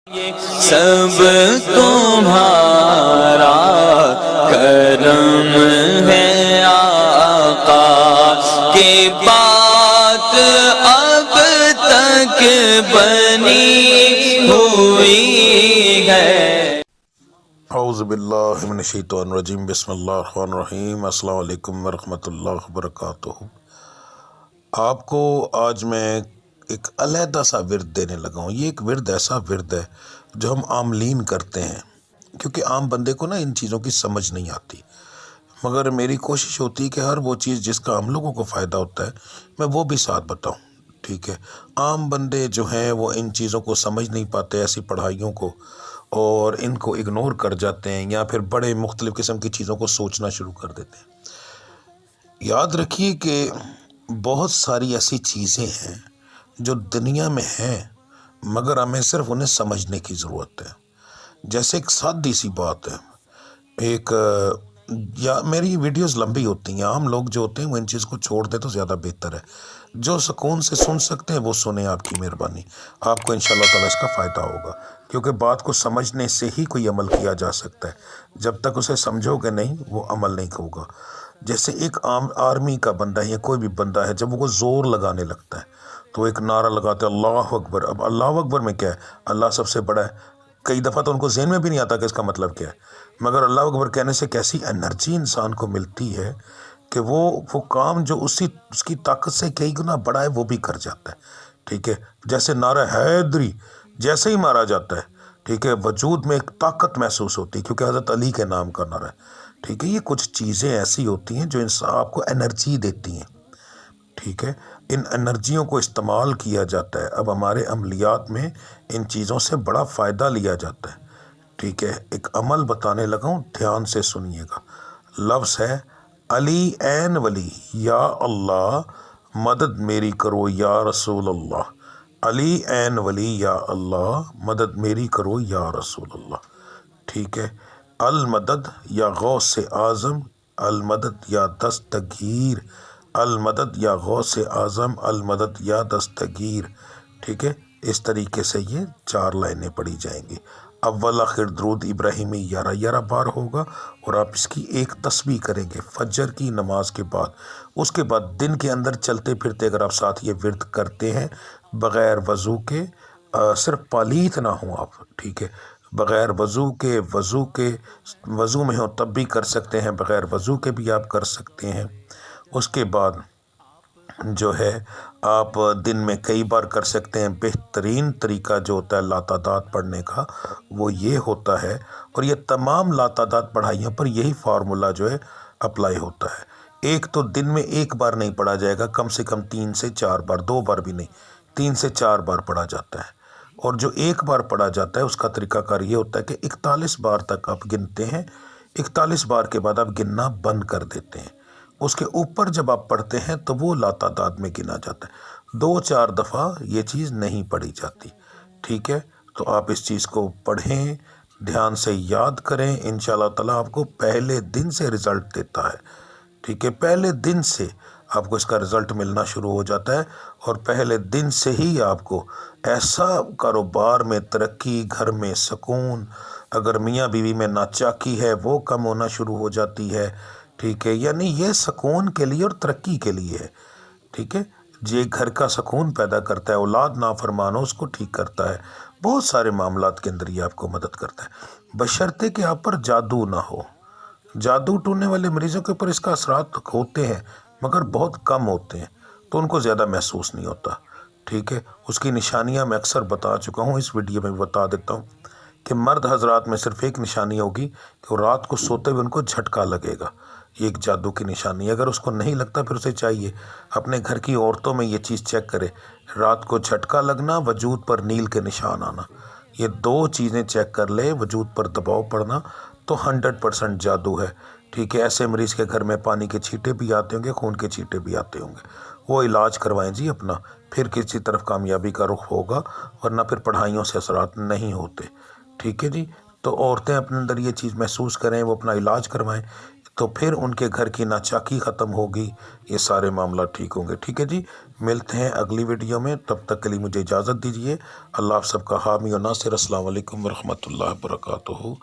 سب تمہارا کرم ہے آقا کی بات اب تک بنی ہوئی ہے۔ اعوذ باللہ من الشیطان الرجیم، بسم اللہ الرحمن الرحیم۔ السلام علیکم ورحمۃ اللہ وبرکاتہ۔ آپ کو آج میں ایک علیحدہ سا ورد دینے لگا ہوں۔ یہ ایک ورد ایسا ورد ہے جو ہم عاملین کرتے ہیں، کیونکہ عام بندے کو نا ان چیزوں کی سمجھ نہیں آتی، مگر میری کوشش ہوتی ہے کہ ہر وہ چیز جس کا ہم لوگوں کو فائدہ ہوتا ہے میں وہ بھی ساتھ بتاؤں، ٹھیک ہے۔ عام بندے جو ہیں وہ ان چیزوں کو سمجھ نہیں پاتے، ایسی پڑھائیوں کو، اور ان کو اگنور کر جاتے ہیں، یا پھر بڑے مختلف قسم کی چیزوں کو سوچنا شروع کر دیتے ہیں۔ یاد رکھیے کہ بہت ساری ایسی چیزیں ہیں جو دنیا میں ہیں، مگر ہمیں صرف انہیں سمجھنے کی ضرورت ہے۔ جیسے ایک سادی سی بات ہے، یا میری ویڈیوز لمبی ہوتی ہیں، عام لوگ جو ہوتے ہیں وہ ان چیز کو چھوڑ دیں تو زیادہ بہتر ہے۔ جو سکون سے سن سکتے ہیں وہ سنیں، آپ کی مہربانی، آپ کو انشاءاللہ تعالیٰ اس کا فائدہ ہوگا، کیونکہ بات کو سمجھنے سے ہی کوئی عمل کیا جا سکتا ہے۔ جب تک اسے سمجھو گے نہیں، وہ عمل نہیں ہوگا۔ جیسے ایک عام آرمی کا بندہ ہے یا کوئی بھی بندہ ہے، جب وہ زور لگانے لگتا ہے تو ایک نعرہ لگاتے ہیں اللہ اکبر۔ اب اللہ اکبر میں کیا ہے؟ اللہ سب سے بڑا ہے۔ کئی دفعہ تو ان کو ذہن میں بھی نہیں آتا کہ اس کا مطلب کیا ہے، مگر اللہ اکبر کہنے سے کیسی انرجی انسان کو ملتی ہے کہ وہ کام جو اس کی طاقت سے کئی گنا بڑا ہے وہ بھی کر جاتا ہے، ٹھیک ہے۔ جیسے نعرہ حیدری جیسے ہی مارا جاتا ہے، ٹھیک ہے، وجود میں ایک طاقت محسوس ہوتی ہے، کیونکہ حضرت علی کے نام کا نعرہ ہے، ٹھیک ہے۔ یہ کچھ چیزیں ایسی ہوتی ہیں جو انسان آپ کو انرجی دیتی ہیں، ٹھیک ہے۔ ان انرجیوں کو استعمال کیا جاتا ہے۔ اب ہمارے عملیات میں ان چیزوں سے بڑا فائدہ لیا جاتا ہے، ٹھیک ہے۔ ایک عمل بتانے لگا ہوں، دھیان سے سنیے گا۔ لفظ ہے علی عین ولی، یا اللہ مدد میری کرو یا رسول اللہ۔ علی عین ولی، یا اللہ مدد میری کرو یا رسول اللہ، ٹھیک ہے۔ المدد یا غوث اعظم، المدد یا دستگیر، المدد یا غوث اعظم، المدد یا دستگیر، ٹھیک ہے۔ اس طریقے سے یہ 4 لائنیں پڑھی جائیں گی۔ اول آخر درود ابراہیمی 11 بار ہوگا، اور آپ اس کی ایک تسبیح کریں گے فجر کی نماز کے بعد۔ اس کے بعد دن کے اندر چلتے پھرتے اگر آپ ساتھ یہ ورد کرتے ہیں بغیر وضو کے، صرف پالیت نہ ہوں آپ، ٹھیک ہے، بغیر وضو کے، وضو میں ہو تب بھی کر سکتے ہیں، بغیر وضو کے بھی آپ کر سکتے ہیں۔ اس کے بعد جو ہے آپ دن میں کئی بار کر سکتے ہیں۔ بہترین طریقہ جو ہوتا ہے لاتعداد پڑھنے کا وہ یہ ہوتا ہے، اور یہ تمام لاتعداد پڑھائیوں پر یہی فارمولا جو ہے اپلائی ہوتا ہے۔ ایک تو دن میں ایک بار نہیں پڑھا جائے گا، کم سے کم 3 سے 4 بار، 2 بار بھی نہیں، 3 سے 4 بار پڑھا جاتا ہے۔ اور جو ایک بار پڑھا جاتا ہے اس کا طریقہ کار یہ ہوتا ہے کہ 41 بار تک آپ گنتے ہیں، 41 بار کے بعد آپ گننا بند کر دیتے ہیں۔ اس کے اوپر جب آپ پڑھتے ہیں تو وہ لاتعداد میں گنا جاتا ہے۔ 2-4 دفعہ یہ چیز نہیں پڑھی جاتی، ٹھیک ہے۔ تو آپ اس چیز کو پڑھیں، دھیان سے یاد کریں، انشاءاللہ تعالیٰ آپ کو پہلے دن سے رزلٹ دیتا ہے، ٹھیک ہے۔ پہلے دن سے آپ کو اس کا رزلٹ ملنا شروع ہو جاتا ہے، اور پہلے دن سے ہی آپ کو ایسا کاروبار میں ترقی، گھر میں سکون، اگر میاں بیوی میں ناچاکی ہے وہ کم ہونا شروع ہو جاتی ہے، ٹھیک ہے۔ یعنی یہ سکون کے لیے اور ترقی کے لیے ہے، ٹھیک ہے۔ یہ گھر کا سکون پیدا کرتا ہے، اولاد نافرمان ہو اس کو ٹھیک کرتا ہے، بہت سارے معاملات کے اندر یہ آپ کو مدد کرتا ہے، بشرطے کہ آپ پر جادو نہ ہو۔ جادو ٹونے والے مریضوں کے اوپر اس کا اثرات ہوتے ہیں، مگر بہت کم ہوتے ہیں، تو ان کو زیادہ محسوس نہیں ہوتا، ٹھیک ہے۔ اس کی نشانیاں میں اکثر بتا چکا ہوں، اس ویڈیو میں بتا دیتا ہوں کہ مرد حضرات میں صرف ایک نشانی ہوگی کہ وہ رات کو سوتے ہوئے ان کو جھٹکا لگے گا، یہ ایک جادو کی نشانی ہے۔ اگر اس کو نہیں لگتا پھر اسے چاہیے اپنے گھر کی عورتوں میں یہ چیز چیک کرے، رات کو جھٹکا لگنا، وجود پر نیل کے نشان آنا، یہ 2 چیزیں چیک کر لے، وجود پر دباؤ پڑنا، تو 100% جادو ہے، ٹھیک ہے۔ ایسے مریض کے گھر میں پانی کے چھینٹے بھی آتے ہوں گے، خون کے چھینٹے بھی آتے ہوں گے، وہ علاج کروائیں جی اپنا، پھر کسی طرف کامیابی کا رخ ہوگا، ورنہ پھر پڑھائیوں سے اثرات نہیں ہوتے، ٹھیک ہے جی۔ تو عورتیں اپنے اندر یہ چیز محسوس کریں، وہ اپنا علاج کروائیں۔ تو پھر ان کے گھر کی ناچاکی ختم ہوگی، یہ سارے معاملات ٹھیک ہوں گے۔ ٹھیک ہے جی، ملتے ہیں اگلی ویڈیو میں، تب تک کے لیے مجھے اجازت دیجیے۔ اللہ آپ سب کا حامی و ناصر۔ السلام علیکم ورحمۃ اللہ وبرکاتہ۔